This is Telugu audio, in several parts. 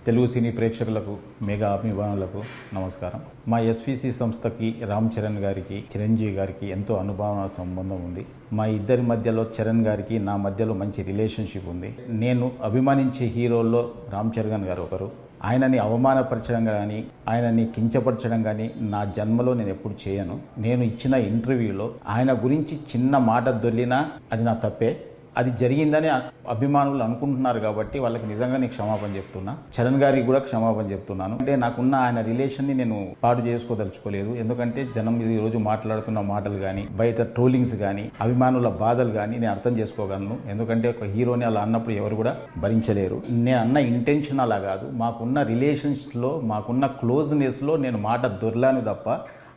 తెలుగు సినీ ప్రేక్షకులకు మెగా అభిమానులకు నమస్కారం. మా ఎస్విసి సంస్థకి రామ్ చరణ్ గారికి చిరంజీవి గారికి ఎంతో అనుభవ సంబంధం ఉంది. మా ఇద్దరి మధ్యలో చరణ్ గారికి నా మధ్యలో మంచి రిలేషన్షిప్ ఉంది. నేను అభిమానించే హీరోల్లో రామ్ చరణ్ గారు ఒకరు. ఆయనని అవమానపరచడం కానీ ఆయనని కించపరచడం కానీ నా జన్మలో నేను ఎప్పుడు చేయను. నేను ఇచ్చిన ఇంటర్వ్యూలో ఆయన గురించి చిన్న మాట దొర్లినా అది నా తప్పే. అది జరిగిందని అభిమానులు అనుకుంటున్నారు కాబట్టి వాళ్ళకి నిజంగా నేను క్షమాపణ చెప్తున్నా. చరణ్ గారికి కూడా క్షమాపణ చెప్తున్నాను. అంటే నాకున్న ఆయన రిలేషన్ని నేను పాడు చేసుకోదలుచుకోలేదు. ఎందుకంటే జనం ఈరోజు మాట్లాడుతున్న మాటలు కానీ బయట ట్రోలింగ్స్ కానీ అభిమానుల బాధలు కానీ నేను అర్థం చేసుకోగలను. ఎందుకంటే ఒక హీరోని అలా అన్నప్పుడు ఎవరు కూడా భరించలేరు. నేను అన్న ఇంటెన్షన్ అలా కాదు. మాకున్న రిలేషన్స్లో మాకున్న క్లోజ్నెస్లో నేను మాట దొర్లాను తప్ప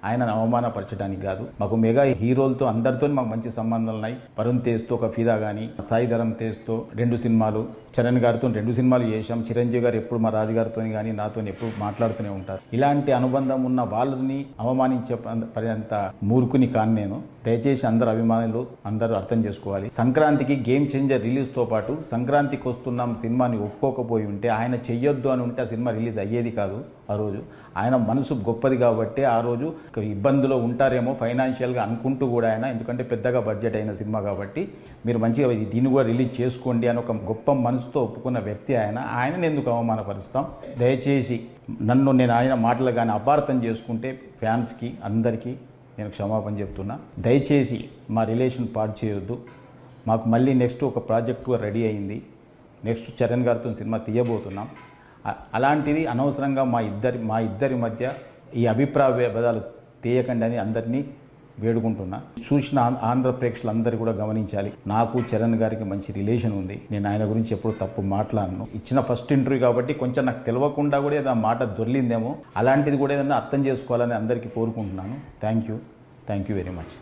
ఆయనను అవమానపరచడానికి కాదు. మాకు మెగా హీరోలతో అందరితో మాకు మంచి సంబంధాలు ఉన్నాయి. వరుణ్ తేజ్తో ఒక ఫిదా కానీ, సాయి ధరమ్ తేజ్తో 2 సినిమాలు, చరణ్ గారితో 2 సినిమాలు చేశాం. చిరంజీవి గారు ఎప్పుడు మా రాజుగారితో కానీ నాతో ఎప్పుడు మాట్లాడుతూనే ఉంటారు. ఇలాంటి అనుబంధం ఉన్న వాళ్ళని అవమానించే పర్యంత మూర్ఖుని కాను నేను. దయచేసి అందరు అభిమానులు అందరూ అర్థం చేసుకోవాలి. సంక్రాంతికి గేమ్ చేంజర్ రిలీజ్తో పాటు సంక్రాంతికి వస్తున్నాం సినిమాని ఒప్పుకోకపోయి ఉంటే, ఆయన చెయ్యొద్దు అని ఉంటే ఆ సినిమా రిలీజ్ అయ్యేది కాదు. ఆ రోజు ఆయన మనసు గొప్పది కాబట్టి ఆ రోజు ఇబ్బందులో ఉంటారేమో ఫైనాన్షియల్గా అనుకుంటూ కూడా ఆయన, ఎందుకంటే పెద్దగా బడ్జెట్ అయిన సినిమా కాబట్టి మీరు మంచిగా దీన్ని కూడా రిలీజ్ చేసుకోండి అని ఒక గొప్ప మనసుతో ఒప్పుకున్న వ్యక్తి ఆయన. ఆయనను ఎందుకు అవమానపరుస్తాం? దయచేసి నేను ఆయన మాటలు కానీ అపార్థం చేసుకుంటే ఫ్యాన్స్కి అందరికీ నేను క్షమాపణ చెప్తున్నా. దయచేసి మా రిలేషన్ పాడు చేయొద్దు. మాకు మళ్ళీ నెక్స్ట్ ఒక ప్రాజెక్టు రెడీ అయింది. నెక్స్ట్ చరణ్ గారితో సినిమా తీయబోతున్నాం. అలాంటిది అనవసరంగా మా ఇద్దరి మధ్య ఈ అభిప్రాయ భేదాలు తీయకండి అని అందరినీ వేడుకుంటున్నా. చూసిన ఆంధ్ర ప్రేక్షకులందరూ కూడా గమనించాలి. నాకు చరణ్ గారికి మంచి రిలేషన్ ఉంది. నేను ఆయన గురించి ఎప్పుడు తప్పు మాట్లాడను. ఇచ్చిన ఫస్ట్ ఇంటర్వ్యూ కాబట్టి కొంచెం నాకు తెలియకుండా కూడా ఏదో మాట దొర్లిందేమో, అలాంటిది కూడా ఏదైనా అర్థం చేసుకోవాలని అందరికీ కోరుకుంటున్నాను. Thank you very much.